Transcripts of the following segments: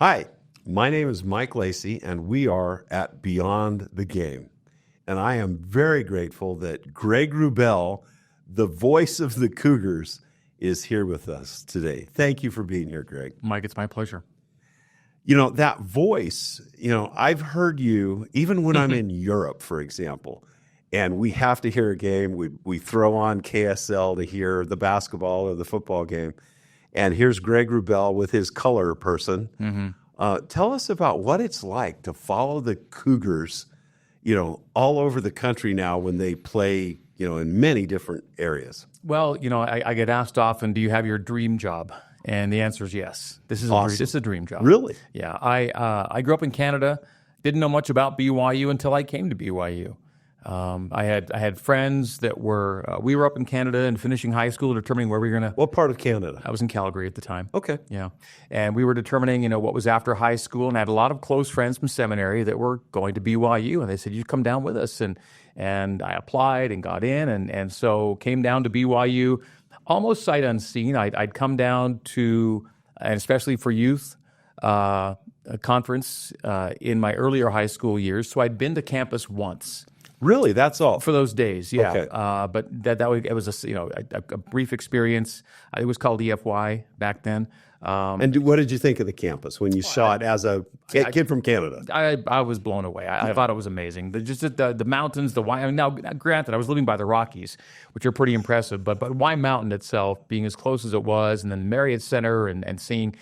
Hi, my name is Mike Lacey, and we are at Beyond the Game. And I am very grateful that Greg Wrubell, the voice of the Cougars, is here with us today. Thank you for being here, Greg. Mike, it's my pleasure. You know, that voice, I've heard you even when I'm in Europe, for example, and we have to hear a game. We throw on KSL to hear the basketball or the football game. And here's Greg Wrubell with his color person. Mm-hmm. Tell us about what it's like to follow the Cougars, all over the country now when they play, in many different areas. Well, I get asked often, do you have your dream job? And the answer is yes. This is Awesome. This is a dream job. Really? Yeah. I grew up in Canada. Didn't know much about BYU until I came to BYU. I had friends that were we were up in Canada and finishing high school, determining where we were going to. What part of Canada? I was in Calgary at the time. Okay. Yeah, and we were determining what was after high school, and I had a lot of close friends from seminary that were going to BYU, and they said, "You come down with us," and I applied and got in, and so came down to BYU almost sight unseen. I'd come down to, and especially for youth. A conference in my earlier high school years, so I'd been to campus once. Really, that's all For those days, yeah. Okay. But it was a brief experience. It was called EFY back then. And what did you think of the campus when you saw it as a kid from Canada? I was blown away. I thought it was amazing. The mountains, the Wyoming. Now, granted, I was living by the Rockies, which are pretty impressive. But Wyoming Mountain itself, being as close as it was, and then Marriott Center, and seeing.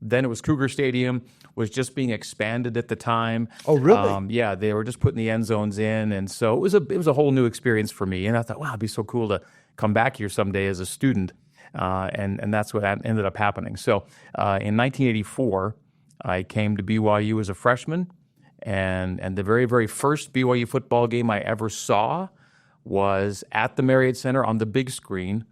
Then it was Cougar Stadium, was just being expanded at the time. Oh, really? Yeah, they were just putting the end zones in, and so it was a whole new experience for me. And I thought, wow, it'd be so cool to come back here someday as a student, and that's what ended up happening. So in 1984, I came to BYU as a freshman, and the very, very first BYU football game I ever saw was at the Marriott Center on the big screen.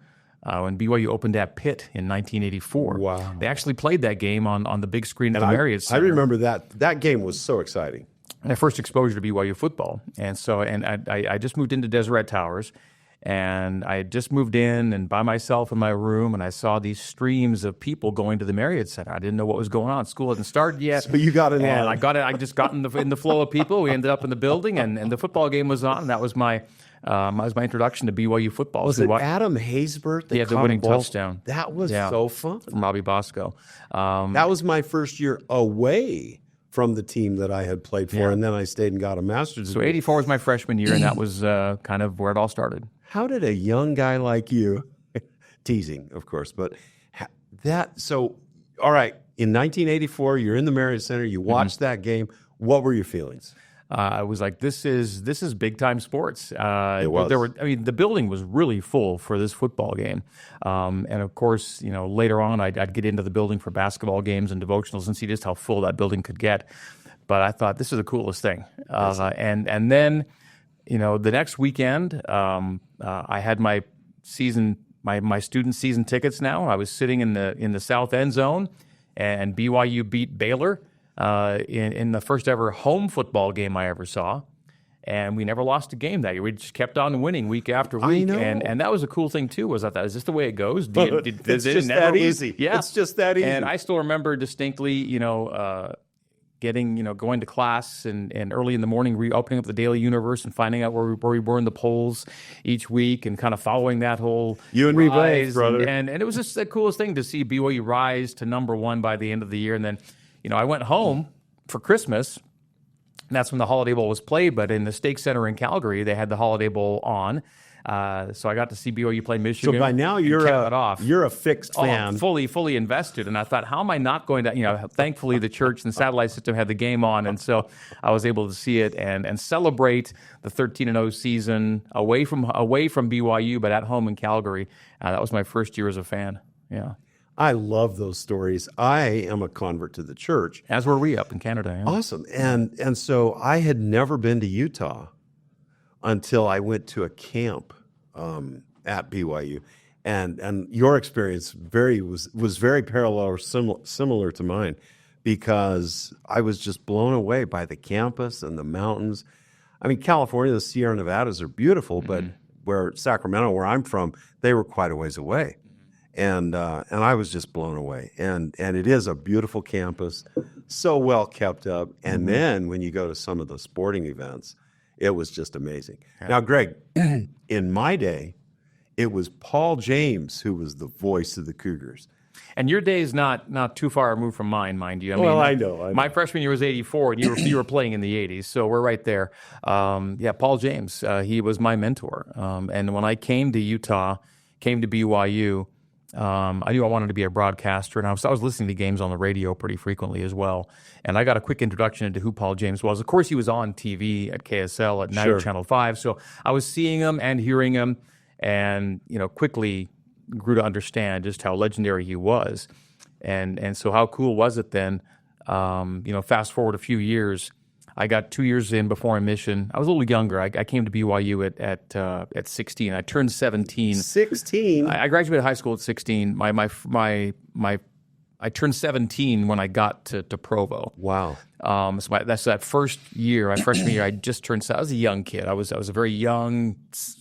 When BYU opened that pit in 1984. Wow. They actually played that game on the big screen at the Marriott Center. I remember that game was so exciting. My first exposure to BYU football. And I just moved into Deseret Towers, and I had just moved in and by myself in my room, and I saw these streams of people going to the Marriott Center. I didn't know what was going on. School hadn't started yet. So you got in line. I just got in the flow of people. We ended up in the building, and the football game was on, and that was my introduction to BYU football. Was it Adam Haysbert that caught the winning touchdown? That was so fun. From Robbie Bosco. That was my first year away from the team that I had played for, and then I stayed and got a master's degree. So 84 was my freshman year, and that was kind of where it all started. How did a young guy like you, teasing, of course, but all right, in 1984, you're in the Marriott Center, you watched that game. What were your feelings? I was like, this is big time sports. It was. The building was really full for this football game, and of course, later on, I'd get into the building for basketball games and devotionals and see just how full that building could get. But I thought this is the coolest thing. And then, the next weekend, I had my student season tickets. Now I was sitting in the south end zone, and BYU beat Baylor. In the first ever home football game I ever saw, and we never lost a game that year. We just kept on winning week after week. I know. And that was a cool thing too. Was I thought, is this the way it goes? It's just that easy. Yeah, it's just that easy. And I still remember distinctly, going to class and early in the morning, reopening up the Daily Universe and finding out where we were in the polls each week, and kind of following that whole you and me both, brother. And it was just the coolest thing to see BYU rise to number one by the end of the year, and then. I went home for Christmas, and that's when the Holiday Bowl was played, but in the Stake Center in Calgary, they had the Holiday Bowl on. So I got to see BYU play Michigan. So by now you're a fixed fan. Fully invested. And I thought, how am I not going to, thankfully the church and the satellite system had the game on. And so I was able to see it and celebrate the 13-0 season away from BYU, but at home in Calgary. That was my first year as a fan. Yeah. I love those stories. I am a convert to the church. As were we up in Canada. Yeah. Awesome. And so I had never been to Utah until I went to a camp at BYU. And your experience was very parallel or similar to mine, because I was just blown away by the campus and the mountains. I mean, California, the Sierra Nevadas are beautiful, but where Sacramento, where I'm from, they were quite a ways away. and I was just blown away. And it is a beautiful campus, so well kept up. And then when you go to some of the sporting events, it was just amazing. Yeah. Now, Greg, in my day, it was Paul James who was the voice of the Cougars. And your day is not too far removed from mine, mind you. I know. My freshman year was '84, and you were playing in the '80s, so we're right there. Paul James, he was my mentor. And when I came to Utah, came to BYU, I knew I wanted to be a broadcaster, and I was listening to games on the radio pretty frequently as well. And I got a quick introduction into who Paul James was. Of course, he was on TV at KSL at Night Channel 5, so I was seeing him and hearing him, and quickly grew to understand just how legendary he was. And so how cool was it then? Fast forward a few years, I got 2 years in before admission. I was a little younger. I came to BYU at 16. I turned 17. 16? I graduated high school at 16. I turned 17 when I got to Provo. Wow. So that's that first year, my freshman year, I just turned. I was a young kid. I was a very young,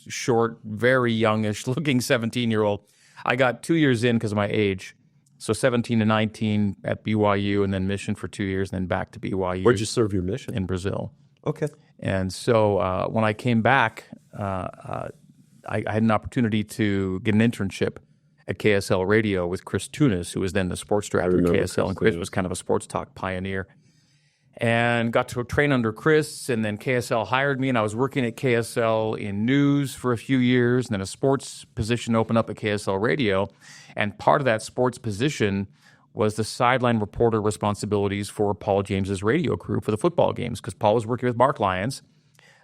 short, very youngish looking 17-year-old. I got 2 years in because of my age. So 17 to 19 at BYU, and then mission for 2 years, and then back to BYU. Where'd you serve your mission? In Brazil. Okay. And so when I came back, I had an opportunity to get an internship at KSL Radio with Chris Tunis, who was then the sports director at KSL, and Chris was kind of a sports talk pioneer. And got to train under Chris, and then KSL hired me, and I was working at KSL in news for a few years, and then a sports position opened up at KSL Radio, and part of that sports position was the sideline reporter responsibilities for Paul James's radio crew for the football games, because Paul was working with Mark Lyons.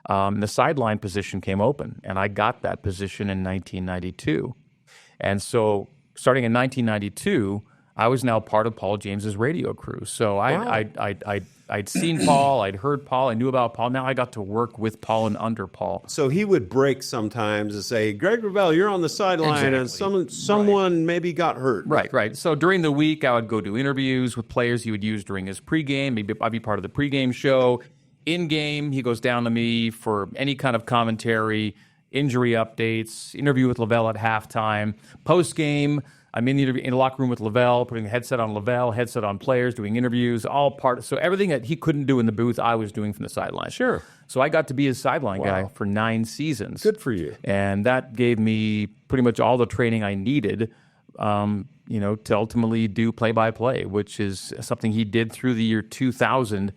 The sideline position came open, and I got that position in 1992. And so starting in 1992, I was now part of Paul James's radio crew. So I'd seen Paul, I'd heard Paul, I knew about Paul. Now I got to work with Paul and under Paul. So he would break sometimes and say, Greg Wrubell, you're on the sideline, and someone maybe got hurt. Right. So during the week, I would go do interviews with players he would use during his pregame. Maybe I'd be part of the pregame show. In-game, he goes down to me for any kind of commentary, injury updates, interview with LaVell at halftime. Post-game, I'm in the locker room with LaVell, putting a headset on LaVell, headset on players, doing interviews, all part. So everything that he couldn't do in the booth, I was doing from the sideline. Sure. So I got to be his sideline guy for 9 seasons. Good for you. And that gave me pretty much all the training I needed, to ultimately do play-by-play, which is something he did through the year 2000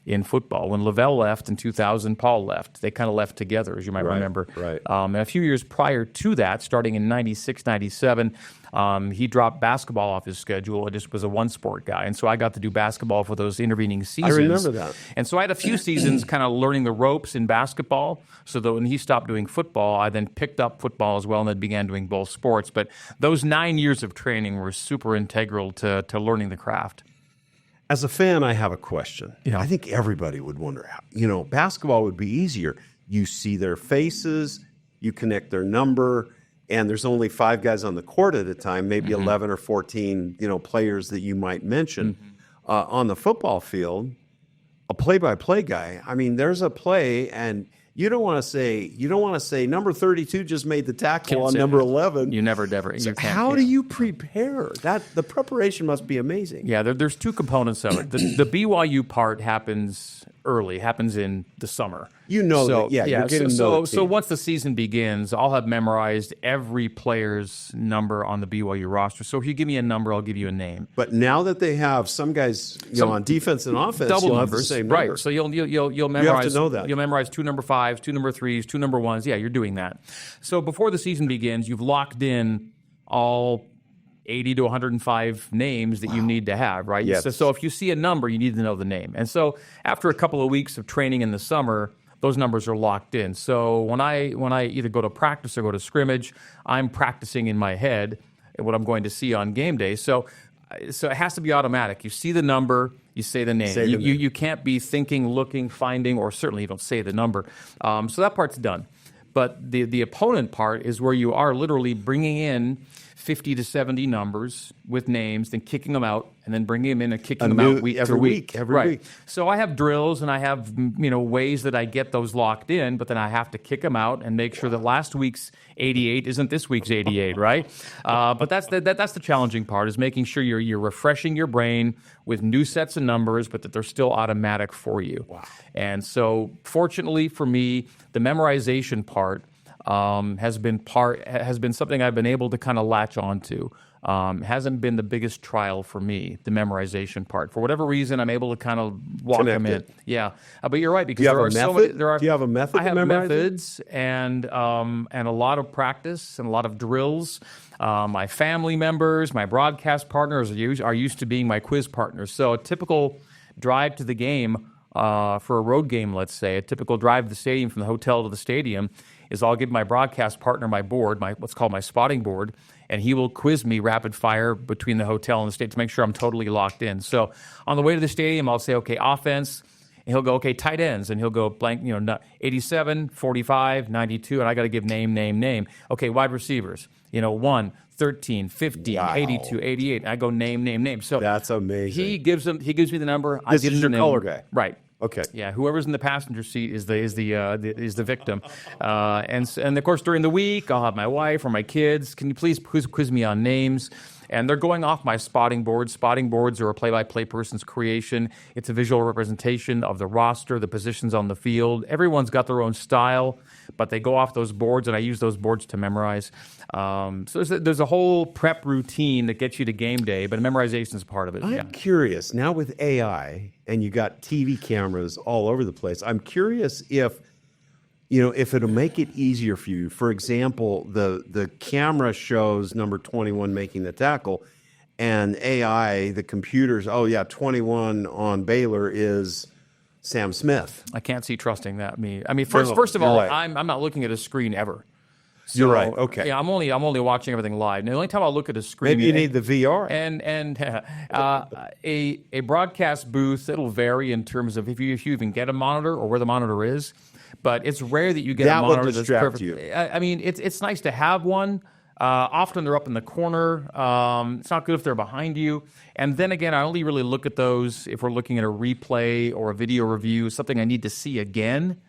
in football. When LaVell left in 2000, Paul left. They kind of left together, as you might remember. Right. And a few years prior to that, starting in 96, 97, he dropped basketball off his schedule. It just was a one-sport guy. And so I got to do basketball for those intervening seasons. I remember that. And so I had a few seasons kind of learning the ropes in basketball, so that when he stopped doing football, I then picked up football as well and then began doing both sports. But those 9 years of training were super integral to learning the craft. As a fan, I have a question. Yeah. I think everybody would wonder how, basketball would be easier. You see their faces, you connect their number, and there's only 5 guys on the court at a time, maybe 11 or 14, players that you might mention. On the football field, a play-by-play guy, there's a play, and you don't want to say number 32 just made the tackle on number 11. You never. So how do you prepare? The preparation must be amazing. Yeah, there's two components of it. The BYU part happens early, happens in the summer. You're getting to know the team. So once the season begins, I'll have memorized every player's number on the BYU roster. So if you give me a number, I'll give you a name. But now that they have some guys on defense and offense, double you'll numbers, have the same number. Right? So you'll memorize. You have to know that. You'll memorize 2 number 5s, 2 number 3s, 2 number 1s. Yeah, you're doing that. So before the season begins, you've locked in all 80 to 105 names that you need to have, right? Yes. So if you see a number, you need to know the name. And so after a couple of weeks of training in the summer, those numbers are locked in. So when I either go to practice or go to scrimmage, I'm practicing in my head what I'm going to see on game day. So it has to be automatic. You see the number, you say the name. You can't be thinking, looking, finding, or certainly you don't say the number. So that part's done. But the opponent part is where you are literally bringing in 50 to 70 numbers with names, then kicking them out, and then bringing them in and kicking them out every week. Every week. So I have drills and I have ways that I get those locked in, but then I have to kick them out and make sure that last week's 88 isn't this week's 88, right? But that's the challenging part, is making sure you're refreshing your brain with new sets of numbers, but that they're still automatic for you. Wow. And so fortunately for me, the memorization part has been something I've been able to kind of latch onto. Hasn't been the biggest trial for me, the memorization part. For whatever reason, I'm able to kind of walk them in. Yeah, but you're right, because Do you have a method? I have methods and a lot of practice and a lot of drills. My family members, my broadcast partners are used to being my quiz partners. So a typical drive to the game, for a road game, let's say, a typical drive to the stadium from the hotel to the stadium is I'll give my broadcast partner my board, what's called my spotting board, and he will quiz me rapid fire between the hotel and the state to make sure I'm totally locked in. So on the way to the stadium, I'll say, okay, offense, and he'll go, okay, tight ends, and he'll go blank, 87, 45, 92, and I got to give name. Okay, wide receivers, 1, 13, 15, Wow. 82, 88. I go name. So that's amazing. He gives me the number. This is your color guy, right? Okay. Yeah, whoever's in the passenger seat is the victim, and of course during the week I'll have my wife or my kids. Can you please quiz me on names? And they're going off my spotting boards. Spotting boards are a play-by-play person's creation. It's a visual representation of the roster, the positions on the field. Everyone's got their own style, but they go off those boards, and I use those boards to memorize. So there's a whole prep routine that gets you to game day, but memorization is part of it. I'm curious, now with AI, and you got TV cameras all over the place, I'm curious if it'll make it easier for you. For example, the camera shows number 21 making the tackle, and AI, the computers, 21 on Baylor is Sam Smith. I can't see trusting that. First of all, right. I'm not looking at a screen ever. So, You're right. Okay. Yeah, I'm only watching everything live. And the only time I look at a screen, maybe you need the VR. And a broadcast booth, it'll vary in terms of if you even get a monitor or where the monitor is. But it's rare that you get a monitor that's perfect. You. It's nice to have one. Often they're up in the corner. It's not good if they're behind you. And then again, I only really look at those if we're looking at a replay or a video review, something I need to see again.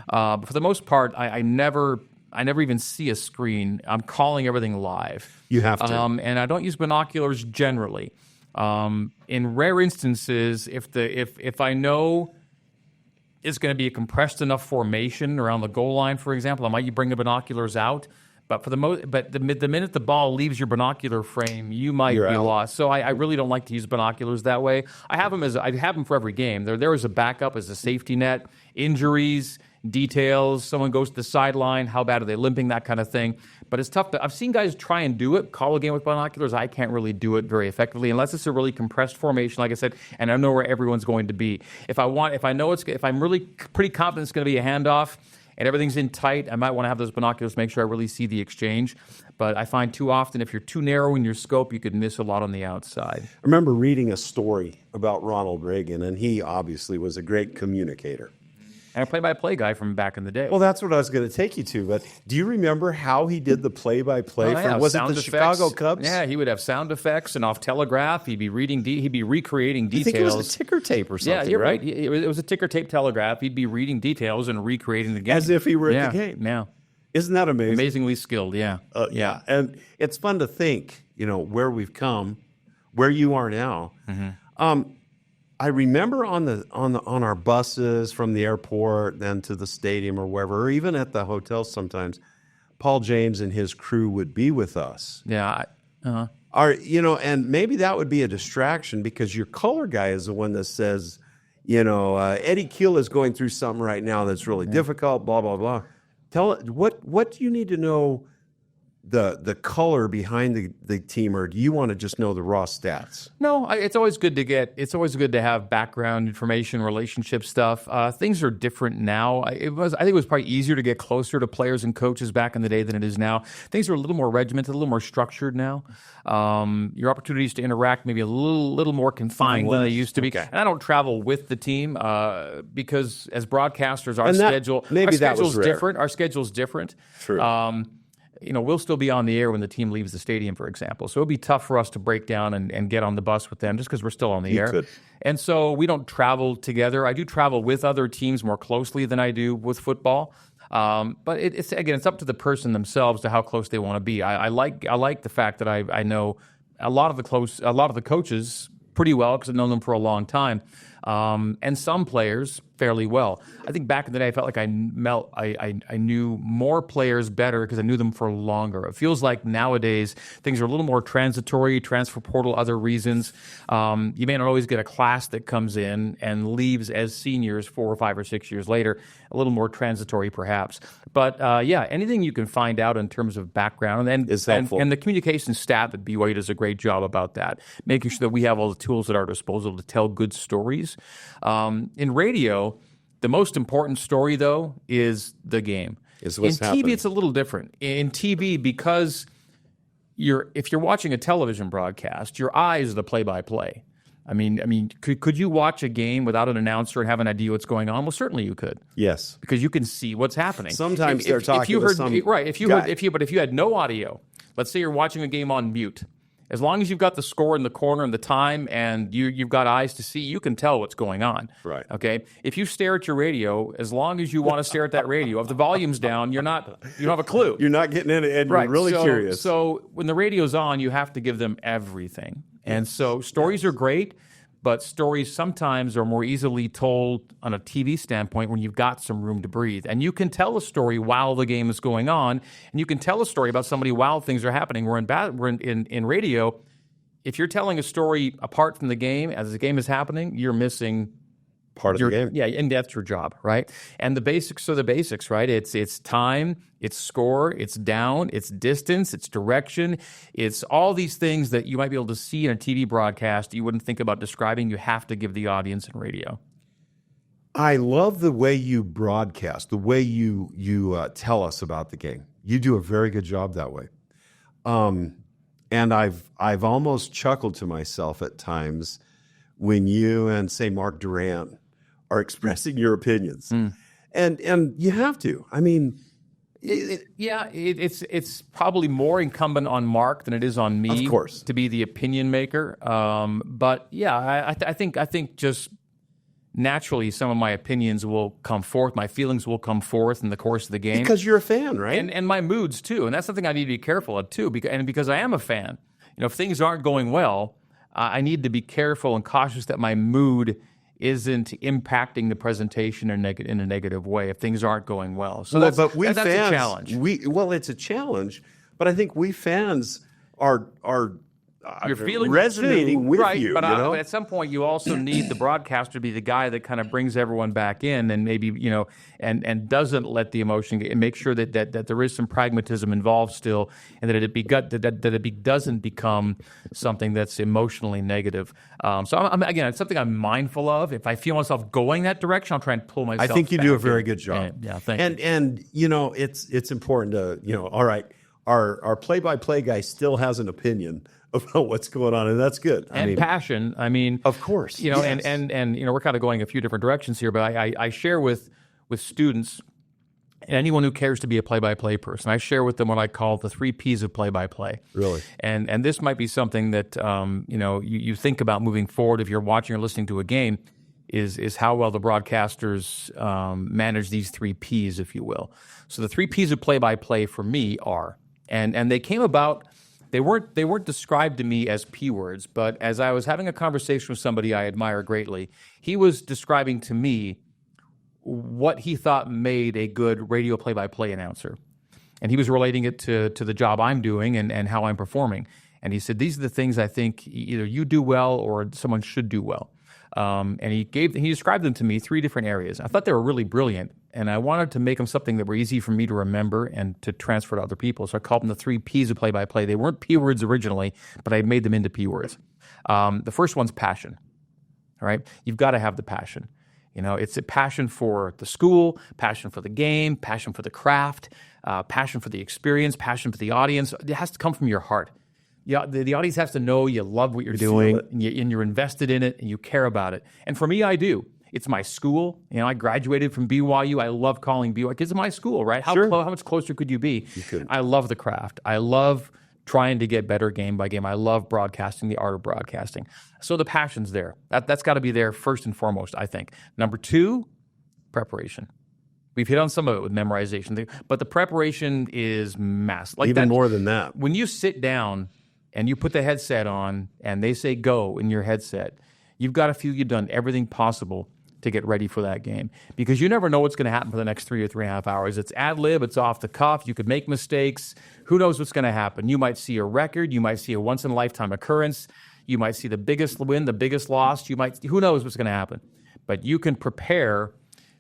But for the most part, I never even see a screen. I'm calling everything live. You have to. And I don't use binoculars generally. In rare instances, if I know it's going to be a compressed enough formation around the goal line, for example, I might bring the binoculars out. But the minute the ball leaves your binocular frame, you might be lost. So I really don't like to use binoculars that way. I have them for every game. There is a backup as a safety net, injuries, details. Someone goes to the sideline. How bad are they limping? That kind of thing. But it's tough. I've seen guys try and do it, call a game with binoculars. I can't really do it very effectively unless it's a really compressed formation, like I said, and I know where everyone's going to be. If I'm really pretty confident it's going to be a handoff and everything's in tight, I might want to have those binoculars to make sure I really see the exchange. But I find too often if you're too narrow in your scope, you could miss a lot on the outside. I remember reading a story about Ronald Reagan, and he obviously was a great communicator. And a play-by-play guy from back in the day. Well, that's what I was going to take you to. But do you remember how he did the play-by-play? Was it the Chicago Cubs? Yeah, he would have sound effects and off telegraph. He'd be recreating details. I think it was a ticker tape or something. Yeah, you're right. It was a ticker tape telegraph. He'd be reading details and recreating the game as if he were at the game. Yeah, isn't that amazing? Amazingly skilled. Yeah, yeah. And it's fun to think, where we've come, where you are now. Mm-hmm. I remember on our buses from the airport then to the stadium or wherever, or even at the hotel sometimes, Paul James and his crew would be with us. Yeah. And maybe that would be a distraction because your color guy is the one that says, Eddie Keel is going through something right now that's really difficult, blah, blah, blah. What do you need to know the color behind the team, or do you want to just know the raw stats? No, it's always good to have background information, relationship stuff. Things are different now. I think it was probably easier to get closer to players and coaches back in the day than it is now. Things are a little more regimented, a little more structured now. Your opportunities to interact maybe a little more confined than they used to be. Okay. And I don't travel with the team because as broadcasters, our schedule's different. Our schedule's different. True. we'll still be on the air when the team leaves the stadium, for example. So it'll be tough for us to break down and get on the bus with them just because we're still on the air. Could. And so we don't travel together. I do travel with other teams more closely than I do with football. But it's up to the person themselves to how close they want to be. I like the fact that I know a lot of the coaches pretty well because I've known them for a long time, and some players fairly well. I think back in the day, I felt like I knew more players better because I knew them for longer. It feels like nowadays things are a little more transitory, transfer portal, other reasons. You may not always get a class that comes in and leaves as seniors 4 or 5 or 6 years later, a little more transitory perhaps. But anything you can find out in terms of background and the communication staff at BYU does a great job about that, making sure that we have all the tools at our disposal to tell good stories. In radio, the most important story, though, is the game. Is what's in happening. TV, it's a little different. In TV, because if you're watching a television broadcast, your eyes are the play-by-play. I mean, could you watch a game without an announcer and have an idea what's going on? Well, certainly you could. Yes, because you can see what's happening. Sometimes they're talking with some right. If you had no audio, let's say you're watching a game on mute. As long as you've got the score in the corner and the time and you've got eyes to see, you can tell what's going on. Right. Okay? If you stare at your radio, as long as you want to stare at that radio, if the volume's down, you don't have a clue. You're not getting in it, and right. You're really curious. So when the radio's on, you have to give them everything. And so stories are great, but stories sometimes are more easily told on a TV standpoint when you've got some room to breathe. And you can tell a story while the game is going on, and you can tell a story about somebody while things are happening. We're in radio. If you're telling a story apart from the game, as the game is happening, you're missing part of the game. Yeah, and that's your job, right? And the basics are the basics, right? It's time, it's score, it's down, it's distance, it's direction. It's all these things that you might be able to see in a TV broadcast you wouldn't think about describing. You have to give the audience in radio. I love the way you broadcast, the way you tell us about the game. You do a very good job that way. And I've almost chuckled to myself at times when you and, say, Mark Durant are expressing your opinions. And you have to. I mean, it's probably more incumbent on Mark than it is on me, of course, to be the opinion maker. But yeah, I think just naturally some of my opinions will come forth, my feelings will come forth in the course of the game. Because you're a fan, right? And my moods too, and that's something I need to be careful of too. Because I am a fan, if things aren't going well, I need to be careful and cautious that my mood isn't impacting the presentation in a negative way if things aren't going well. So that's a challenge. It's a challenge, but I think we fans are your feelings resonating too, with right, you. But at some point, you also need the broadcaster to be the guy that kind of brings everyone back in, and maybe and doesn't let the emotion get, and make sure that there is some pragmatism involved still, and that it doesn't become something that's emotionally negative. So it's something I'm mindful of. If I feel myself going that direction, I'll try and pull myself. I think you do a very good job. Yeah, thank you. And it's important to all right. Our play-by-play guy still has an opinion about what's going on, and that's good. Passion. I mean, of course, yes. and we're kind of going a few different directions here, but I share with students and anyone who cares to be a play-by-play person. I share with them what I call the 3 Ps of play-by-play. Really, and this might be something that you think about moving forward if you're watching or listening to a game. Is how well the broadcasters manage these 3 Ps, if you will. So the 3 Ps of play-by-play for me are, and they came about. They weren't described to me as P words, but as I was having a conversation with somebody I admire greatly, he was describing to me what he thought made a good radio play-by-play announcer. And he was relating it to the job I'm doing and how I'm performing. And he said, these are the things I think either you do well or someone should do well. And he described them to me 3 different areas. I thought they were really brilliant, and I wanted to make them something that were easy for me to remember and to transfer to other people. So I called them the 3 Ps of play-by-play. They weren't P words originally, but I made them into P words. The first one's passion. All right, you've got to have the passion. It's a passion for the school, passion for the game, passion for the craft, passion for the experience, passion for the audience. It has to come from your heart. Yeah, the audience has to know you love what you're doing, and you're invested in it, and you care about it. And for me, I do. It's my school. I graduated from BYU. I love calling BYU because it's my school, right? How much closer could you be? I love the craft. I love trying to get better game by game. I love broadcasting, the art of broadcasting. So the passion's there. That's got to be there first and foremost, I think. Number 2, preparation. We've hit on some of it with memorization, but the preparation is massive. Like even more than that. When you sit down and you put the headset on and they say go in your headset, you've got to feel you've done everything possible to get ready for that game, because you never know what's going to happen for the next 3 or 3.5 hours. It's ad lib, it's off the cuff. You could make mistakes. Who knows what's going to happen? You might see a record. You might see a once in a lifetime occurrence. You might see the biggest win, the biggest loss. Who knows what's going to happen? But you can prepare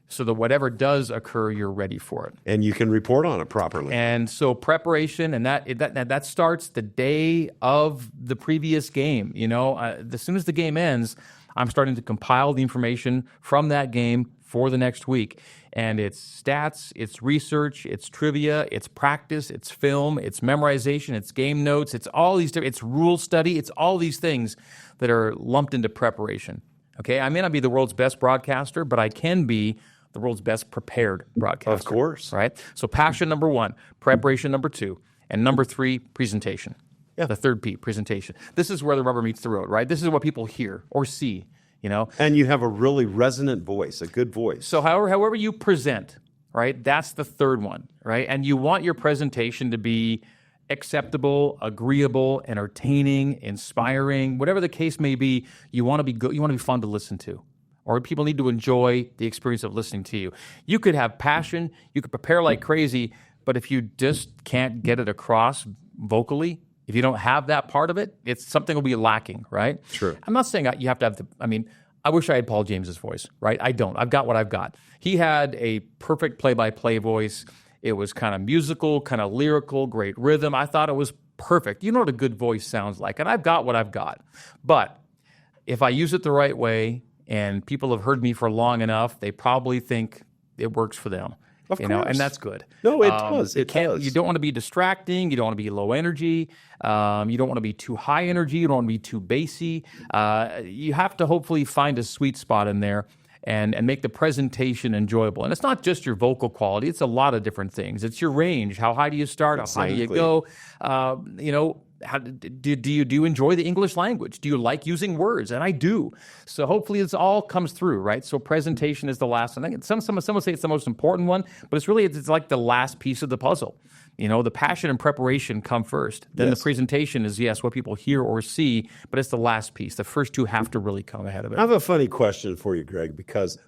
so that whatever does occur, you're ready for it. And you can report on it properly. And so preparation, and that starts the day of the previous game. As soon as the game ends, I'm starting to compile the information from that game for the next week. And it's stats, it's research, it's trivia, it's practice, it's film, it's memorization, it's game notes, it's all these different, it's rule study, it's all these things that are lumped into preparation. Okay, I may not be the world's best broadcaster, but I can be the world's best prepared broadcaster. Of course. Right? So passion, number 1, preparation, number 2, and number 3, presentation. Yeah. The third P, presentation. This is where the rubber meets the road, right? This is what people hear or see, And you have a really resonant voice, a good voice. So however you present, right, that's the third one, right? And you want your presentation to be acceptable, agreeable, entertaining, inspiring, whatever the case may be. You want to be good. You want to be fun to listen to, or people need to enjoy the experience of listening to you. You could have passion. You could prepare like crazy, but if you just can't get it across vocally, if you don't have that part of it, something will be lacking, right? Sure. I'm not saying you have to have I wish I had Paul James's voice, right? I don't. I've got what I've got. He had a perfect play-by-play voice. It was kind of musical, kind of lyrical, great rhythm. I thought it was perfect. You know what a good voice sounds like, and I've got what I've got. But if I use it the right way and people have heard me for long enough, they probably think it works for them. Of course. And that's good. No, it does. It does. You don't want to be distracting. You don't want to be low energy. You don't want to be too high energy. You don't want to be too bassy. You have to hopefully find a sweet spot in there and make the presentation enjoyable. And it's not just your vocal quality. It's a lot of different things. It's your range. How high do you start? How high do you go? Do you enjoy the English language? Do you like using words? And I do. So hopefully this all comes through, right? So presentation is the last one. Some would say it's the most important one, but it's like the last piece of the puzzle. The passion and preparation come first. Then the presentation is, what people hear or see, but it's the last piece. The first two have to really come ahead of it. I have a funny question for you, Greg, because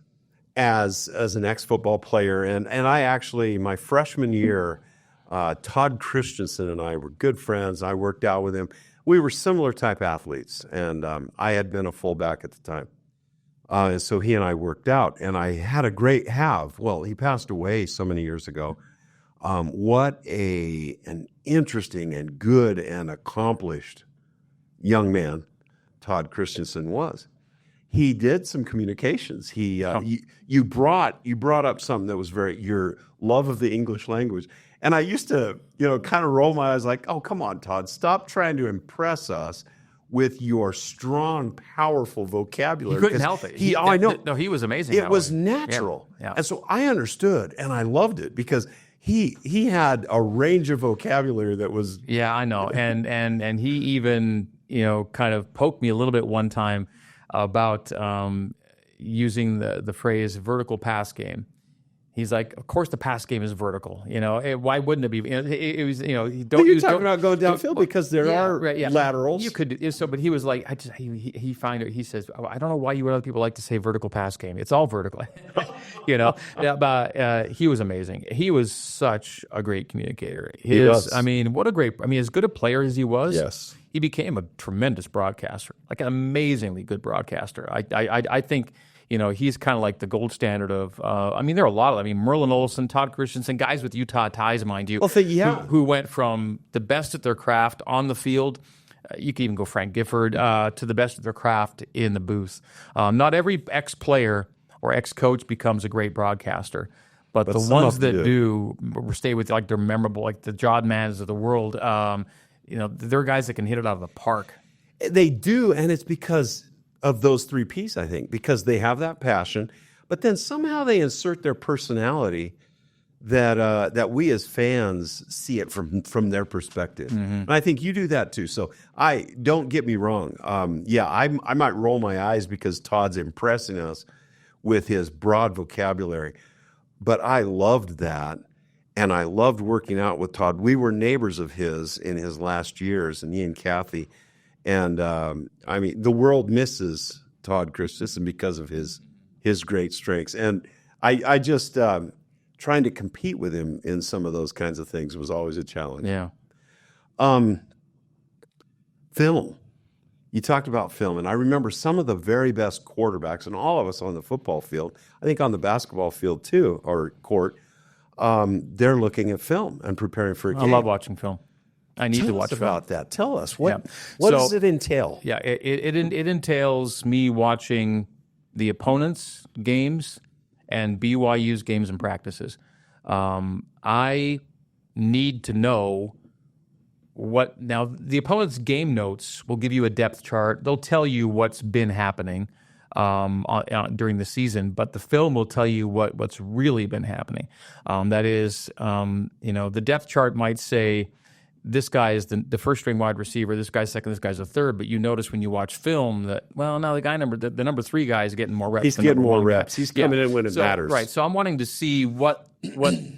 as an ex-football player, and I actually, my freshman year, Todd Christensen and I were good friends. I worked out with him. We were similar type athletes, and I had been a fullback at the time. And so he and I worked out, and I had he passed away so many years ago. What an interesting and good and accomplished young man Todd Christensen was. He did some communications. You brought up something that was your love of the English language. And I used to, kind of roll my eyes like, oh, come on, Todd, stop trying to impress us with your strong, powerful vocabulary. He couldn't help it. I know. No, he was amazing. It was natural. Yeah. And so I understood, and I loved it because he had a range of vocabulary that was... Yeah, I know. And he even, kind of poked me a little bit one time about using the phrase vertical pass game. He's like, of course the pass game is vertical. Why wouldn't it be? It was, don't. You're talking about going downfield because there are laterals. You could, but he was like, he says, I don't know why you other people like to say vertical pass game. It's all vertical, But he was amazing. He was such a great communicator. As good a player as he was. Yes. He became a tremendous broadcaster, like an amazingly good broadcaster. I think. He's kind of like the gold standard of, there are a lot of, Merlin Olsen, Todd Christensen, guys with Utah ties, mind you, who went from the best at their craft on the field, you could even go Frank Gifford, to the best of their craft in the booth. Not every ex-player or ex-coach becomes a great broadcaster, but the ones that do stay with, like, they're memorable, like the Jod Mans of the world, they're guys that can hit it out of the park. They do, and it's because of those three Ps, I think, because they have that passion, but then somehow they insert their personality that we as fans see it from their perspective. And I think you do that too. So don't get me wrong. I might roll my eyes because Todd's impressing us with his broad vocabulary, but I loved that. And I loved working out with Todd. We were neighbors of his in his last years, and he and Kathy. And I mean, the world misses Todd Christensen because of his great strengths. And I just trying to compete with him in some of those kinds of things was always a challenge. Yeah. Film. You talked about film, and I remember some of the very best quarterbacks, and all of us on the football field, I think on the basketball field too, or court, they're looking at film and preparing for a game. I love watching film. I need Tell to watch us film. about that. Tell us. What So- does it entail? Yeah, it entails me watching the opponents' games and BYU's games and practices. I need to know now the opponent's game notes will give you a depth chart. They'll tell you what's been happening during the season, but the film will tell you what's really been happening. That is, the depth chart might say, this guy is the first string wide receiver, this guy's second, this guy's a third. But you notice when you watch film that, well, now the number 3 guy is getting more reps. He's than getting number more 1 guy. reps. He's coming in when it matters. Right. So I'm wanting to see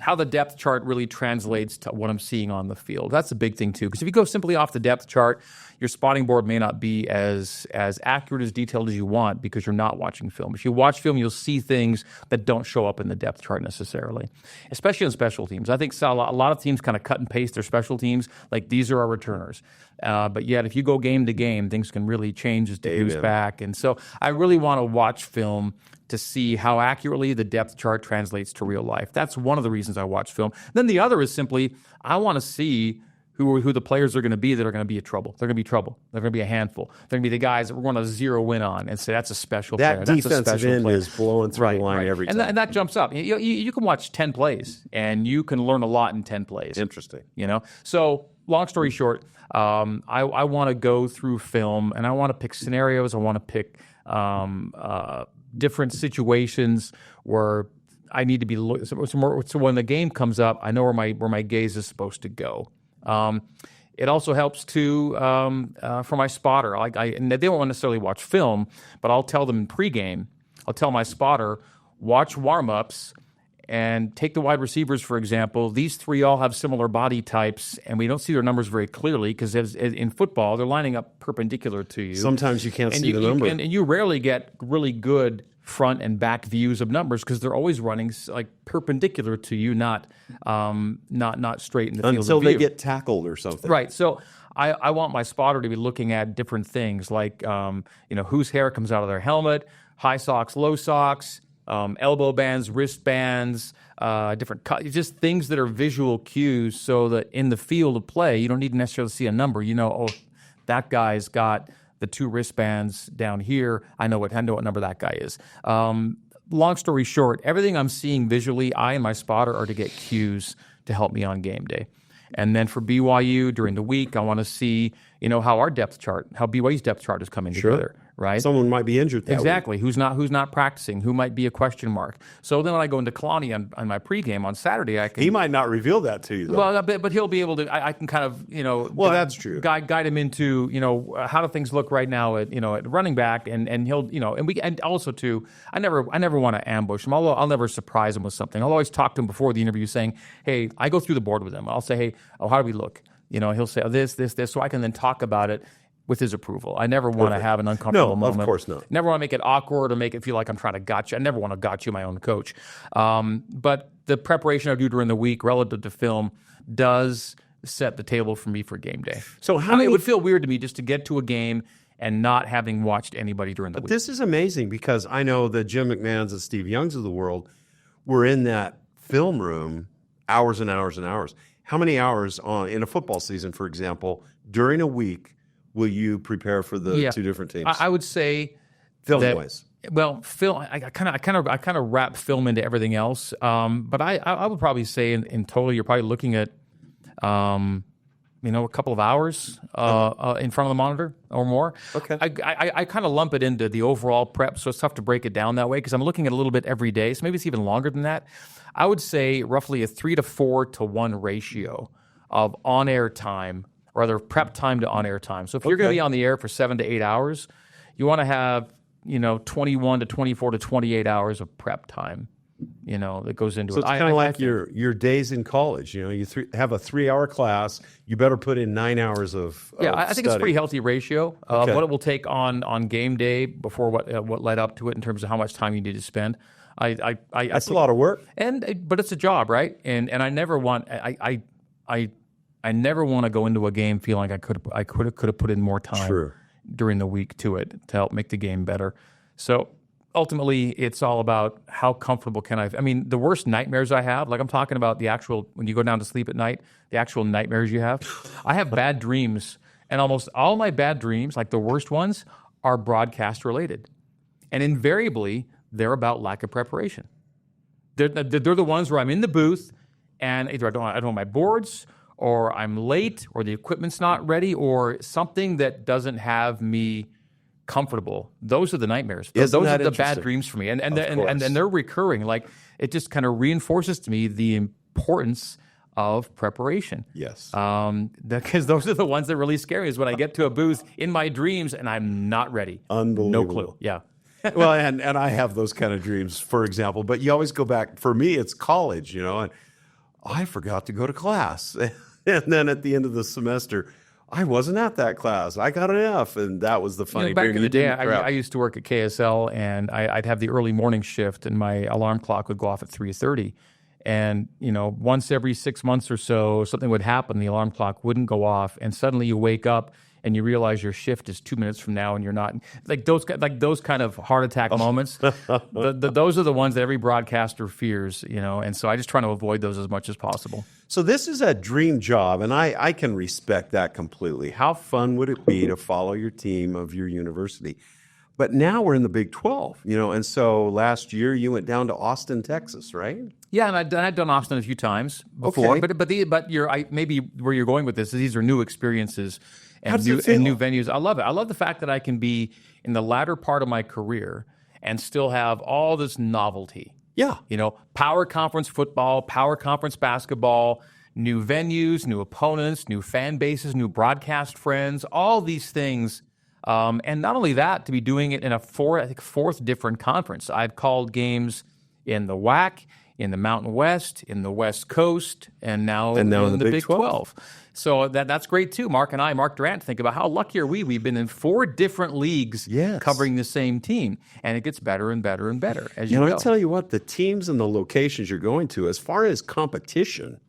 how the depth chart really translates to what I'm seeing on the field. That's a big thing too, because if you go simply off the depth chart, your spotting board may not be as accurate, as detailed as you want because you're not watching film. If you watch film, you'll see things that don't show up in the depth chart necessarily, especially on special teams. I think a lot of teams kind of cut and paste their special teams, like these are our returners. But yet, if you go game to game, things can really change as to who's back. And so I really want to watch film to see how accurately the depth chart translates to real life. That's one of the reasons I watch film. Then the other is simply I want to see who the players are going to be that are going to be in trouble. They're going to be trouble. They're going to be a handful. They're going to be the guys that we're going to zero in on and say that's a special player. That That's a defensive special end player. is blowing through the line every time. And that jumps up. You can watch 10 plays and you can learn a lot in 10 plays. Interesting. So long story short, I want to go through film and I want to pick scenarios. I want to pick different situations where I need to be. So when the game comes up, I know where my gaze is supposed to go. It also helps for my spotter. And they don't necessarily watch film, but I'll tell them in pregame. I'll tell my spotter, watch warm-ups and take the wide receivers, for example. These 3 all have similar body types, and we don't see their numbers very clearly because in football, they're lining up perpendicular to you. Sometimes you can't see the number. And you rarely get really good front and back views of numbers because they're always running like perpendicular to you, not straight in the field until of view. they get tackled or something. Right. So I want my spotter to be looking at different things like whose hair comes out of their helmet, high socks, low socks, elbow bands, wristbands, different just things that are visual cues, so that in the field of play you don't need to necessarily see a number. That guy's got the 2 wristbands down here. I know what number that guy is. Long story short, everything I'm seeing visually, I and my spotter are to get cues to help me on game day. And then for BYU during the week, I want to see how how BYU's depth chart is coming together. Right? Someone might be injured that Exactly. Who's not practicing? Who might be a question mark? So then when I go into Kalani on my pregame on Saturday, I can. He might not reveal that to you, though. Well, but he'll be able to. I can kind of Well, that's true. Guide him into how do things look right now at running back, and he'll and also too. I never want to ambush him. I'll never surprise him with something. I'll always talk to him before the interview, saying, "Hey," I go through the board with him. I'll say, "Hey, how do we look?" He'll say, "Oh, this," so I can then talk about it with his approval. I never want to have an uncomfortable moment. No, of course not. Never want to make it awkward or make it feel like I'm trying to gotcha. I never want to gotcha my own coach. But the preparation I do during the week relative to film does set the table for me for game day. So it would feel weird to me just to get to a game and not having watched anybody during the week. This is amazing because I know the Jim McMahons and Steve Youngs of the world were in that film room hours and hours and hours. How many hours in a football season, for example, during a week will you prepare for the 2 different teams? I would say film-wise. Well, film. I kind of wrap film into everything else. But I would probably say in total, you're probably looking at a couple of hours in front of the monitor or more. Okay. I kind of lump it into the overall prep, so it's tough to break it down that way because I'm looking at a little bit every day, so maybe it's even longer than that. I would say roughly a 3 to 4 to 1 ratio of on-air time, or rather prep time to on-air time. So if you're going to be on the air for 7 to 8 hours, you want to have 21 to 24 to 28 hours of prep time. That goes into So it. it's kind of like your days in college. You have a 3-hour class. You better put in 9 hours of I think it's a study. pretty healthy ratio of what it will take on game day before what led up to it in terms of how much time you need to spend. That's a lot of work. But it's a job, right? And I never want I never want to go into a game feeling like I could have put in more time during the week to it to help make the game better. So ultimately, it's all about how comfortable can I. I mean, the worst nightmares I have, like I'm talking about the actual when you go down to sleep at night, the actual nightmares you have. I have bad dreams, and almost all my bad dreams, like the worst ones, are broadcast related, and invariably they're about lack of preparation. They're the ones where I'm in the booth, and either I don't have my boards, or I'm late, or the equipment's not ready, or something that doesn't have me comfortable. Those are the nightmares. Those are the bad dreams for me, and they're recurring. Like it just kind of reinforces to me the importance of preparation. Yes, because those are the ones that really scare me. Is when I get to a booth in my dreams and I'm not ready. Unbelievable. No clue. Yeah. Well, and I have those kind of dreams, for example. But you always go back. For me, it's college. And I forgot to go to class, and then at the end of the semester, I wasn't at that class. I got an F, and that was the funny. Back in the day, I used to work at KSL, and I'd have the early morning shift, and my alarm clock would go off at 3:30. And once every 6 months or so, something would happen. The alarm clock wouldn't go off, and suddenly you wake up and you realize your shift is 2 minutes from now, and you're not those kind of heart attack moments. Those are the ones that every broadcaster fears, And so I just try to avoid those as much as possible. So this is a dream job, and I can respect that completely. How fun would it be to follow your team of your university? But now we're in the Big 12, and so last year you went down to Austin, Texas, right? Yeah, and I'd done Austin a few times before. Okay. But maybe where you're going with this is these are new experiences and new venues. I love it. I love the fact that I can be in the latter part of my career and still have all this novelty. Yeah. Power conference football, power conference basketball, new venues, new opponents, new fan bases, new broadcast friends, all these things. And not only that, to be doing it in a fourth different conference. I've called games in the WAC, in the Mountain West, in the West Coast, and now in the Big 12. So that's great too. Mark Durant, think about how lucky are we? We've been in 4 different leagues covering the same team, and it gets better and better and better as you go. I tell you what, the teams and the locations you're going to, as far as competition,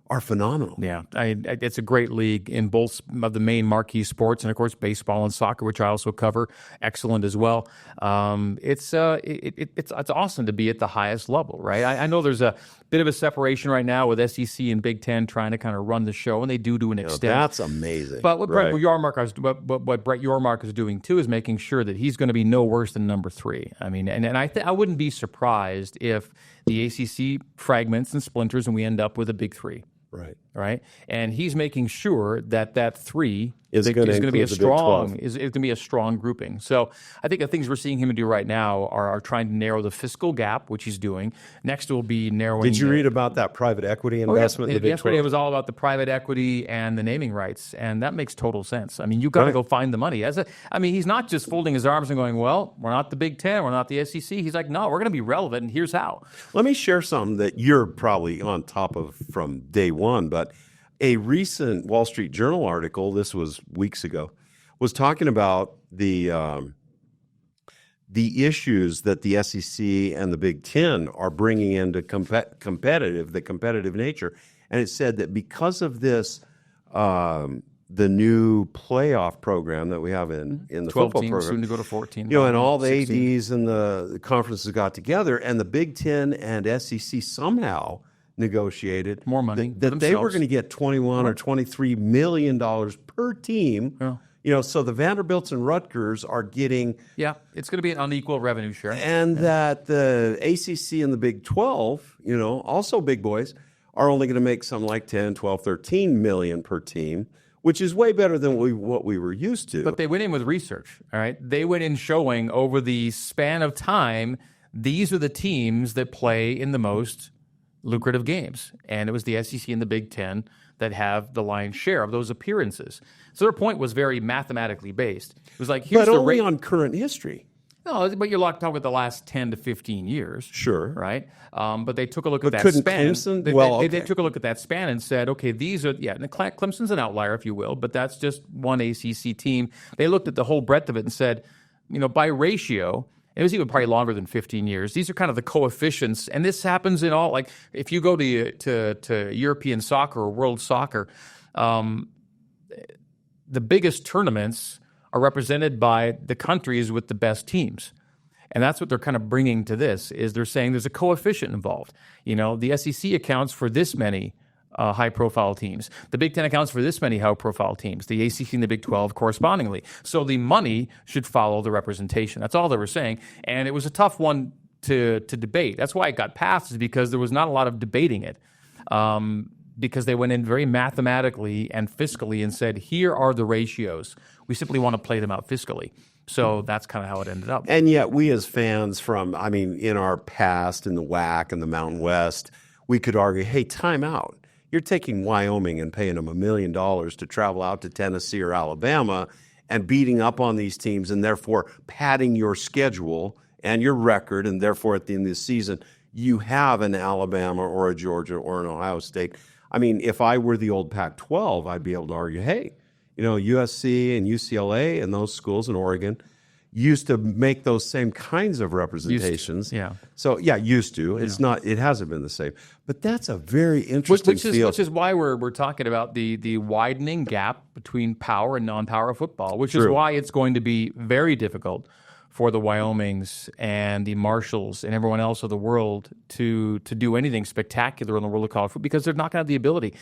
are phenomenal. Yeah, it's a great league in both of the main marquee sports, and of course baseball and soccer, which I also cover, excellent as well. It's awesome to be at the highest level, right? I know there's a bit of a separation right now with SEC and Big Ten trying to kind of run the show, and they do to an extent. That's amazing. But what Brett Yormark is doing too is making sure that he's going to be no worse than number 3. I mean, and I wouldn't be surprised if the ACC fragments and splinters, and we end up with a Big 3. Right, and he's making sure that 3 is going to be a strong grouping. So I think the things we're seeing him do right now are trying to narrow the fiscal gap, which he's doing. Next will be narrowing. Did you read about that private equity investment? In the Big 12? It was all about the private equity and the naming rights, and that makes total sense. I mean, you got to go find the money. He's not just folding his arms and going, "Well, we're not the Big Ten, we're not the SEC." He's like, "No, we're going to be relevant, and here's how." Let me share something that you're probably on top of from day one, but a recent Wall Street Journal article, this was weeks ago, was talking about the issues that the SEC and the Big Ten are bringing into the competitive nature. And it said that because of this, the new playoff program that we have in the 12 football teams, program, soon to go to 14. and all the 16. ADs and the conferences got together, and the Big Ten and SEC somehow negotiated more money that they were going to get $21 or $23 million per team. Yeah. So the Vanderbilts and Rutgers are getting. Yeah, it's going to be an unequal revenue share. And that the ACC and the Big 12, also big boys, are only going to make something like 10, 12, 13 million per team. which is way better than what we were used to. But they went in with research, all right? They went in showing over the span of time, these are the teams that play in the most lucrative games. And it was the SEC and the Big Ten that have the lion's share of those appearances. So their point was very mathematically based. It was like, here's but the only on current history. No, but you're talking about the last 10 to 15 years. Sure. Right? But they took a look at that couldn't span. Clemson? They took a look at that span and said, okay, these are, and Clemson's an outlier, if you will, but that's just one ACC team. They looked at the whole breadth of it and said, by ratio, it was even probably longer than 15 years. These are kind of the coefficients, and this happens in all, like if you go to European soccer or world soccer, the biggest tournaments are represented by the countries with the best teams. And that's what they're kind of bringing to this, is they're saying there's a coefficient involved. The SEC accounts for this many high-profile teams. The Big Ten accounts for this many high-profile teams. The ACC and the Big 12 correspondingly. So the money should follow the representation. That's all they were saying. And it was a tough one to debate. That's why it got passed, is because there was not a lot of debating it. Because they went in very mathematically and fiscally and said, here are the ratios. We simply want to play them out fiscally. So that's kind of how it ended up. And yet we as fans in our past in the WAC and the Mountain West, we could argue, hey, time out. You're taking Wyoming and paying them $1 million to travel out to Tennessee or Alabama and beating up on these teams and therefore padding your schedule and your record, and therefore at the end of the season, you have an Alabama or a Georgia or an Ohio State. If I were the old Pac-12, I'd be able to argue, hey, USC and UCLA and those schools in Oregon used to make those same kinds of representations. Used to. It's not. It hasn't been the same. But that's a very interesting field. Which is why we're talking about the widening gap between power and non-power football, which is why it's going to be very difficult for the Wyomings and the Marshalls and everyone else of the world to do anything spectacular in the world of college football, because they're not going to have the ability.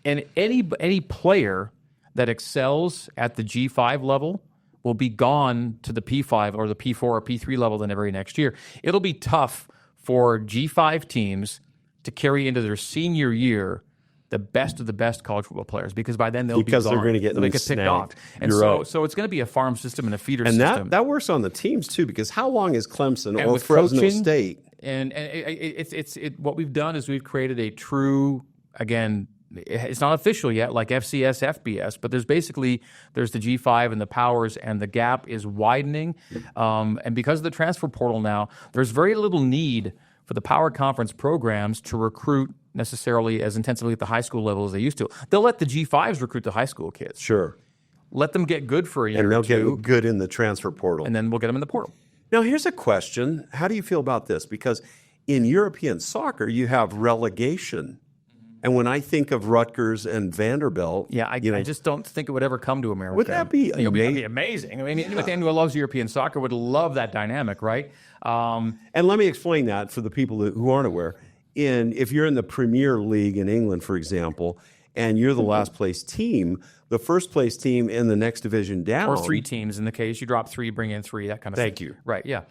Any player that excels at the G5 level will be gone to the P5 or the P4 or P3 level the very next year. It'll be tough for G5 teams to carry into their senior year the best of the best college football players, because by then they'll be gone. They're going to get picked off. And so it's going to be a farm system and a feeder system. And that works on the teams too, because how long is Clemson or Fresno coaching, State? And it's what we've done is we've created a true, again, it's not official yet, like FCS, FBS, but there's the G5 and the powers, and the gap is widening. And because of the transfer portal now, there's very little need for the power conference programs to recruit necessarily as intensively at the high school level as they used to. They'll let the G5s recruit the high school kids. Sure. Let them get good for a year or two. And they'll get good in the transfer portal. And then we'll get them in the portal. Now, here's a question. How do you feel about this? Because in European soccer, you have relegation. And when I think of Rutgers and Vanderbilt, I just don't think it would ever come to America. Would that be amazing? That'd be amazing. Anyone who loves European soccer would love that dynamic, right? And let me explain that for the people who aren't aware. If you're in the Premier League in England, for example, and you're the last place team, the first place team in the next division down, or three teams in the case you drop three, bring in three, that kind of thing. Thank you. Right? Yeah.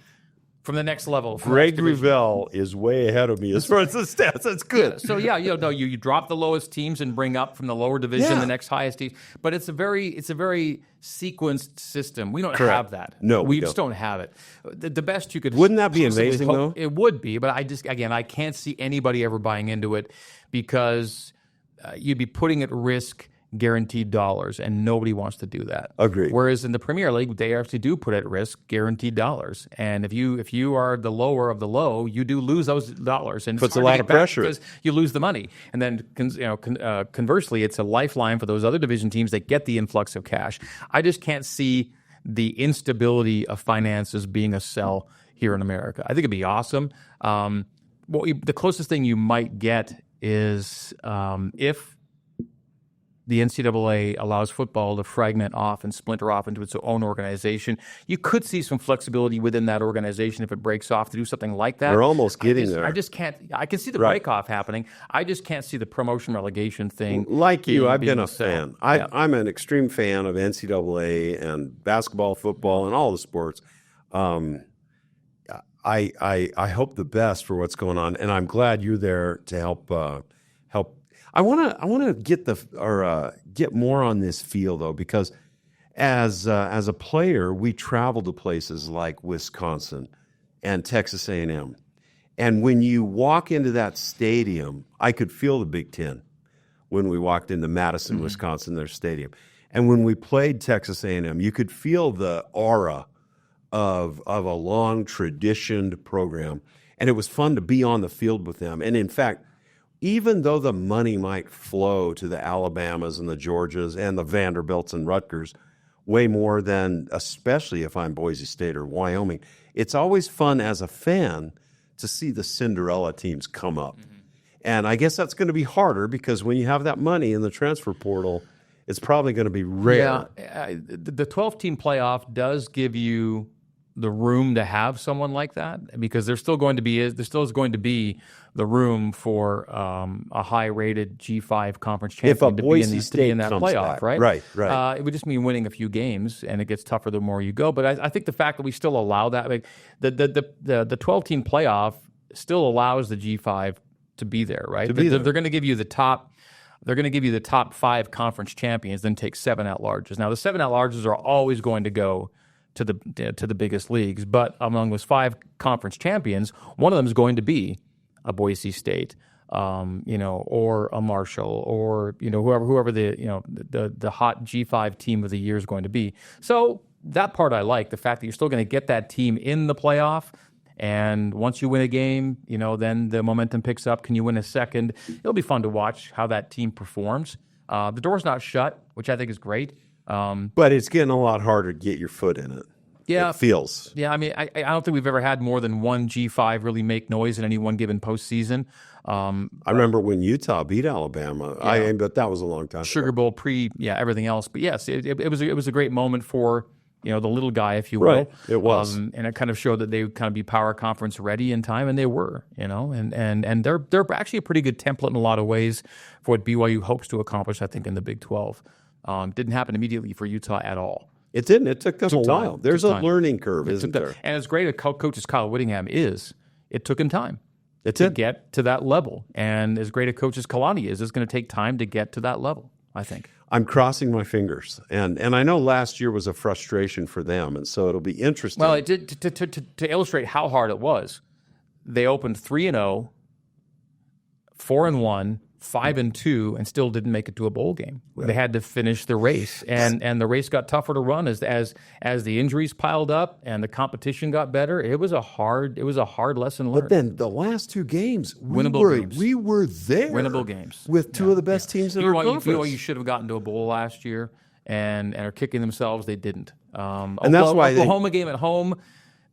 From the next level. Greg Wrubell is way ahead of me as far as the stats. That's good. You drop the lowest teams and bring up from the lower division the next highest teams. But it's a very sequenced system. We don't have that. No, we just don't have it. The best you could. Wouldn't that be amazing though? It would be, but I can't see anybody ever buying into it, because you'd be putting at risk guaranteed dollars, and nobody wants to do that. Agreed. Whereas in the Premier League, they actually do put at risk guaranteed dollars, and if you are the lower of the low, you do lose those dollars, and puts a lot of pressure because you lose the money. And then conversely, it's a lifeline for those other division teams that get the influx of cash. I just can't see the instability of finances being a sell here in America. I think it'd be awesome. The closest thing you might get is if the NCAA allows football to fragment off and splinter off into its own organization. You could see some flexibility within that organization if it breaks off to do something like that. We're almost getting there. I just can't. I can see the break-off happening. I just can't see the promotion relegation thing. Like you, I've been a fan. I'm an extreme fan of NCAA and basketball, football, and all the sports. I hope the best for what's going on, and I'm glad you're there to help. I want to get more on this feel though, because as a player, we travel to places like Wisconsin and Texas A&M, and when you walk into that stadium, I could feel the Big Ten when we walked into Madison, Wisconsin, their stadium, and when we played Texas A&M, you could feel the aura of a long traditioned program, and it was fun to be on the field with them. And in fact, even though the money might flow to the Alabamas and the Georgias and the Vanderbilts and Rutgers way more than, especially if I'm Boise State or Wyoming, it's always fun as a fan to see the Cinderella teams come up. And I guess that's going to be harder because when you have that money in the transfer portal, it's probably going to be rare. Yeah, the 12-team playoff does give you the room to have someone like that, because there still is going to be the room for a high-rated G5 conference champion to be in that playoff, back. Right. It would just mean winning a few games, and it gets tougher the more you go. But I think the fact that we still allow that, like, the 12-team playoff still allows the G5 to be there, right? They're going to give you the top. They're going to give you the top 5 conference champions, then take 7 at-larges. Now, the 7 at-larges are always going to go to the biggest leagues, but among those 5 conference champions, one of them is going to be a Boise State, or a Marshall, or whoever the hot G5 team of the year is going to be. So that part I like, the fact that you're still going to get that team in the playoff. And once you win a game, then the momentum picks up. Can you win a second? It'll be fun to watch how that team performs. The door's not shut, which I think is great. But it's getting a lot harder to get your foot in it. Yeah. It feels. Yeah, I mean, I don't think we've ever had more than one G5 really make noise in any one given postseason. I remember when Utah beat Alabama, but that was a long time Sugar ago. Bowl everything else. But yes, it was a great moment for the little guy, if you will. Right, it was. And it kind of showed that they would kind of be power conference ready in time, and they were, and they're actually a pretty good template in a lot of ways for what BYU hopes to accomplish, I think, in the Big 12. Didn't happen immediately for Utah at all. It didn't. It took us a while. There's a learning curve, isn't there? And as great a coach as Kyle Whittingham is, it took him time to get to that level. And as great a coach as Kalani is, it's going to take time to get to that level, I think. I'm crossing my fingers. And I know last year was a frustration for them, and so it'll be interesting. Well, it did, to illustrate how hard it was, they opened 3-0, 4-1, 5-2, and still didn't make it to a bowl game. Right. They had to finish the race, and the race got tougher to run as the injuries piled up and the competition got better. It was a hard lesson learned. But then the last 2 games, games. We were there, winnable games with 2 of the best teams in our conference. BYU should have gotten to a bowl last year and are kicking themselves. They didn't. And that's why Oklahoma game at home.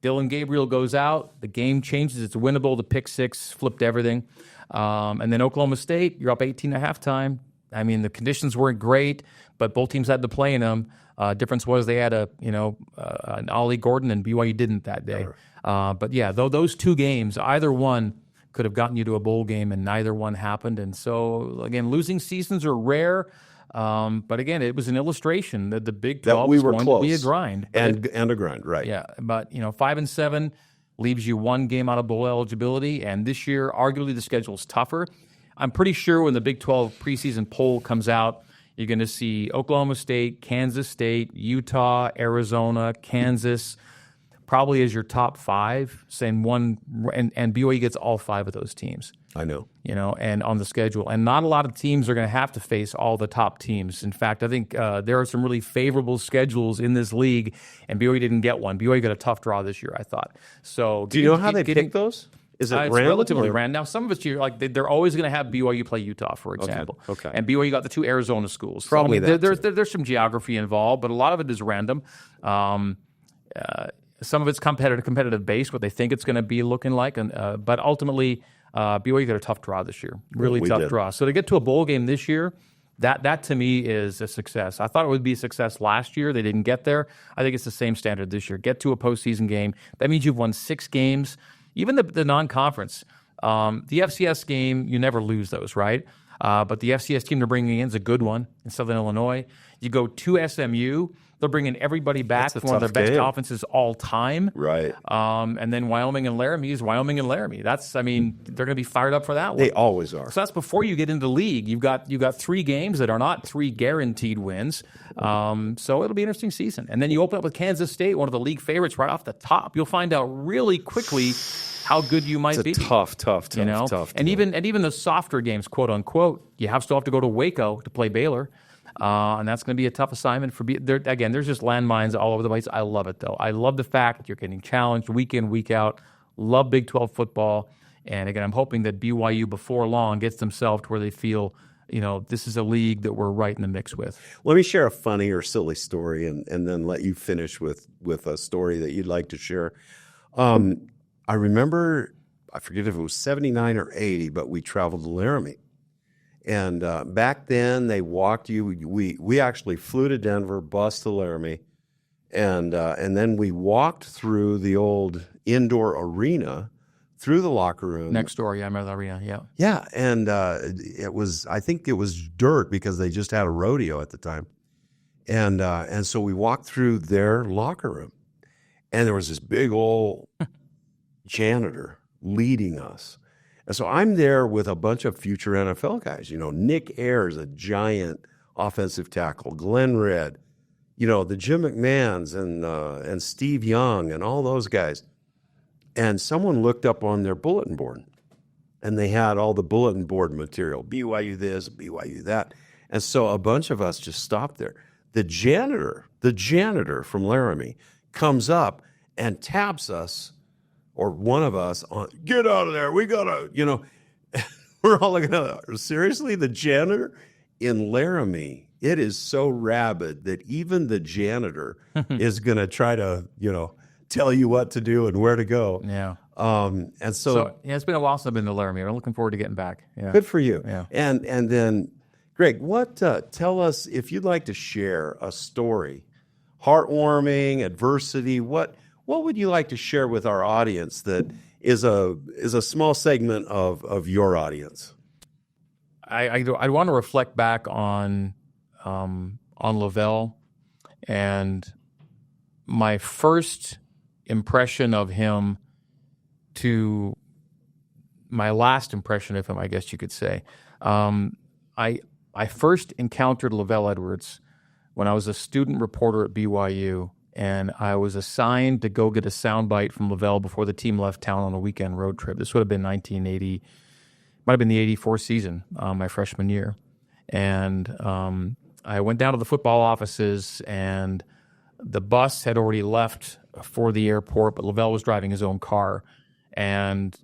Dylan Gabriel goes out. The game changes. It's winnable. The pick 6 flipped everything. And then Oklahoma State, you're up 18 at halftime. I mean, the conditions weren't great, but both teams had to play in them. Difference was they had an Ollie Gordon, and BYU didn't that day. But yeah, those 2 games, either one could have gotten you to a bowl game, and neither one happened. And so again, losing seasons are rare. But again, it was an illustration that the Big 12 was going to be a grind. And a grind, right. Yeah, but 5-7 leaves you 1 game out of bowl eligibility, and this year, arguably, the schedule's tougher. I'm pretty sure when the Big 12 preseason poll comes out, you're going to see Oklahoma State, Kansas State, Utah, Arizona, Kansas, probably as your top 5, saying one, and BYU gets all 5 of those teams. I know. And on the schedule. And not a lot of teams are going to have to face all the top teams. In fact, I think there are some really favorable schedules in this league, and BYU didn't get one. BYU got a tough draw this year, I thought. So, do you know how they pick those? Is it it's relatively random? Now, some of it's they're always going to have BYU play Utah, for example. Okay. And BYU got the 2 Arizona schools. Probably there's some geography involved, but a lot of it is random. Some of it's competitive based, what they think it's going to be looking like, but ultimately, BYU got a tough draw this year, really tough draw. So to get to a bowl game this year, that to me is a success. I thought it would be a success last year. They didn't get there. I think it's the same standard this year. Get to a postseason game. That means you've won 6 games. Even the non-conference, the FCS game, you never lose those, right? But the FCS team they're bringing in is a good one in Southern Illinois. You go to SMU. They'll bring in everybody back That's a from one of their tough best game. offenses all time. Right. And then Wyoming and Laramie is Wyoming and Laramie. They're going to be fired up for that one. They always are. So that's before you get into the league. You've got 3 games that are not 3 guaranteed wins. So it'll be an interesting season. And then you open up with Kansas State, one of the league favorites, right off the top. You'll find out really quickly how good you might be. It's a tough deal. And even the softer games, quote unquote, you still have to go to Waco to play Baylor. And that's going to be a tough assignment for again, there's just landmines all over the place. I love it, though. I love the fact you're getting challenged week in, week out. Love Big 12 football. And again, I'm hoping that BYU before long gets themselves to where they feel, this is a league that we're right in the mix with. Let me share a funny or silly story and then let you finish with a story that you'd like to share. I remember, I forget if it was 79 or 80, but we traveled to Laramie. And back then, they walked you. We actually flew to Denver, bus to Laramie, and then we walked through the old indoor arena, through the locker room. Next door, yeah, I remember the arena, yeah. Yeah, and I think it was dirt because they just had a rodeo at the time. And so we walked through their locker room, and there was this big old janitor leading us. And so I'm there with a bunch of future NFL guys. Nick Ayers, a giant offensive tackle, Glenn Red, the Jim McMahons and Steve Young and all those guys. And someone looked up on their bulletin board, and they had all the bulletin board material, BYU this, BYU that. And so a bunch of us just stopped there. The janitor from Laramie comes up and taps us, or one of us, on, get out of there. We got to, we're all looking at it. Seriously, the janitor in Laramie, it is so rabid that even the janitor is going to try to, tell you what to do and where to go. Yeah. And so it's been a while since I've been to Laramie. I'm looking forward to getting back. Yeah. Good for you. Yeah. And then, Greg, tell us if you'd like to share a story, heartwarming, adversity, what would you like to share with our audience that is a small segment of your audience? I want to reflect back on LaVell, and my first impression of him to my last impression of him, I guess you could say. I first encountered LaVell Edwards when I was a student reporter at BYU, and I was assigned to go get a soundbite from LaVell before the team left town on a weekend road trip. This would have been 1980, might have been the 84 season, my freshman year. And I went down to the football offices, and the bus had already left for the airport, but LaVell was driving his own car, and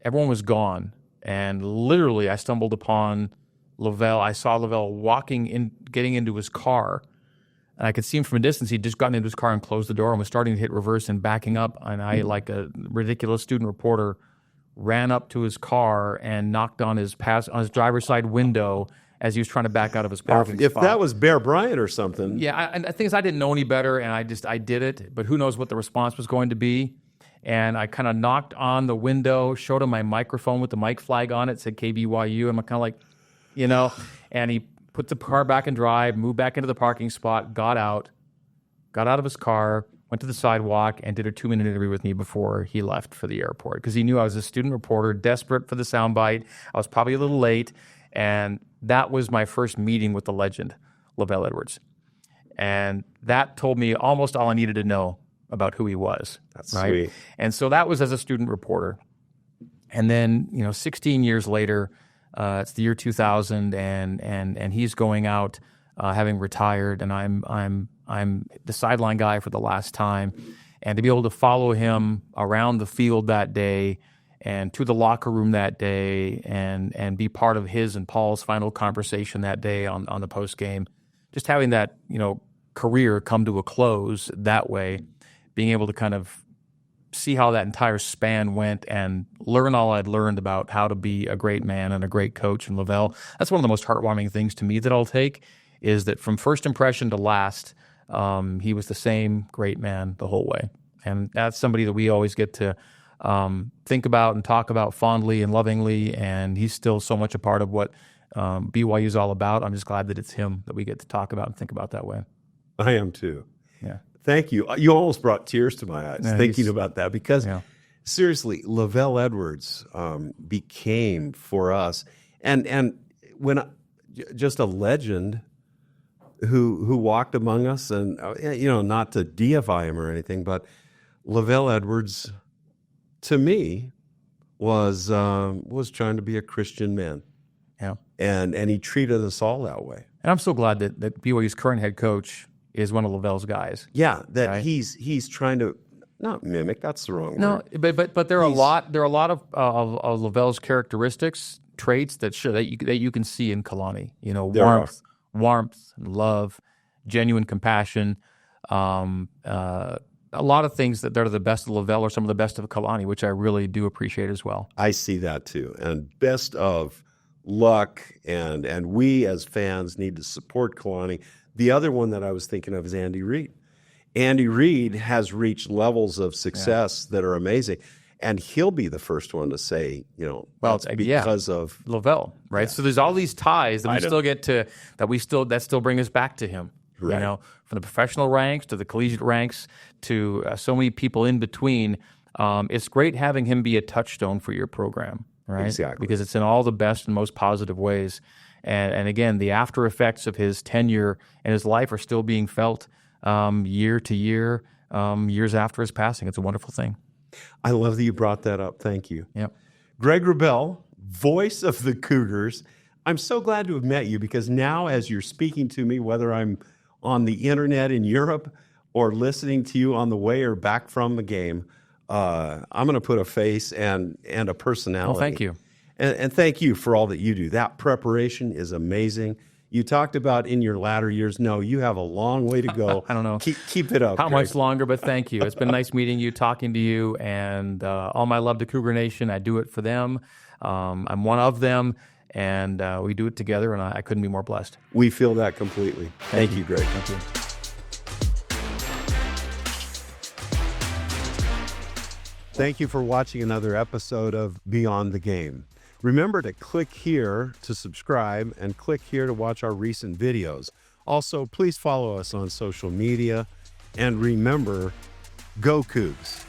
everyone was gone. And literally, I stumbled upon LaVell. I saw LaVell getting into his car. And I could see him from a distance. He'd just gotten into his car and closed the door and was starting to hit reverse and backing up. And I, like a ridiculous student reporter, ran up to his car and knocked on his driver's side window as he was trying to back out of his parking spot. If that was Bear Bryant or something. Yeah, and the thing is, I didn't know any better, and I did it. But who knows what the response was going to be. And I kind of knocked on the window, showed him my microphone with the mic flag on it, said KBYU. And I'm kind of like, and he put the car back in drive, moved back into the parking spot, got out of his car, went to the sidewalk, and did a 2-minute interview with me before he left for the airport, because he knew I was a student reporter, desperate for the soundbite. I was probably a little late, and that was my first meeting with the legend, LaVell Edwards. And that told me almost all I needed to know about who he was. That's right? Sweet. And so that was as a student reporter. And then, 16 years later, it's the year 2000, and he's going out, having retired, and I'm the sideline guy for the last time, and to be able to follow him around the field that day, and to the locker room that day, and be part of his and Paul's final conversation that day on the post game, just having that career come to a close that way, being able to kind of see how that entire span went and learn all I'd learned about how to be a great man and a great coach in LaVell. That's one of the most heartwarming things to me that I'll take, is that from first impression to last, he was the same great man the whole way. And that's somebody that we always get to think about and talk about fondly and lovingly, and he's still so much a part of what BYU is all about. I'm just glad that it's him that we get to talk about and think about that way. I am too. Thank you. You almost brought tears to my eyes thinking he's- about that because seriously, LaVell Edwards became for us and just a legend who walked among us, and not to deify him or anything, but LaVell Edwards to me was trying to be a Christian man. Yeah. And he treated us all that way. And I'm so glad that BYU's current head coach is one of LaVell's guys. Yeah, that Right. he's trying to not mimic. That's the wrong No, word. but there are a lot of LaVell's characteristics, traits that you can see in Kalani. There are. Warmth, love, genuine compassion. A lot of things that they're the best of LaVell or some of the best of Kalani, which I really do appreciate as well. I see that too. And best of luck, and we as fans need to support Kalani. The other one that I was thinking of is Andy Reid. Andy Reid has reached levels of success that are amazing, and he'll be the first one to say, it's because of LaVell, right? So there's all these ties that we still get to, that still bring us back to him. Right. From the professional ranks to the collegiate ranks to so many people in between. It's great having him be a touchstone for your program, right? Exactly. Because it's in all the best and most positive ways. And again, the after effects of his tenure and his life are still being felt year to year, years after his passing. It's a wonderful thing. I love that you brought that up. Thank you. Yep. Greg Wrubell, voice of the Cougars. I'm so glad to have met you because now as you're speaking to me, whether I'm on the internet in Europe or listening to you on the way or back from the game, I'm going to put a face and a personality. Well, thank you. And thank you for all that you do. That preparation is amazing. You talked about in your latter years. No, you have a long way to go. I don't know. Keep it up. How Greg. much longer, but thank you. It's been nice meeting you, talking to you, and all my love to Cougar Nation. I do it for them. I'm one of them, and we do it together, and I couldn't be more blessed. We feel that completely. Thank you, Greg. Thank you. Thank you for watching another episode of Beyond the Game. Remember to click here to subscribe and click here to watch our recent videos. Also, please follow us on social media. And remember, go Cougs.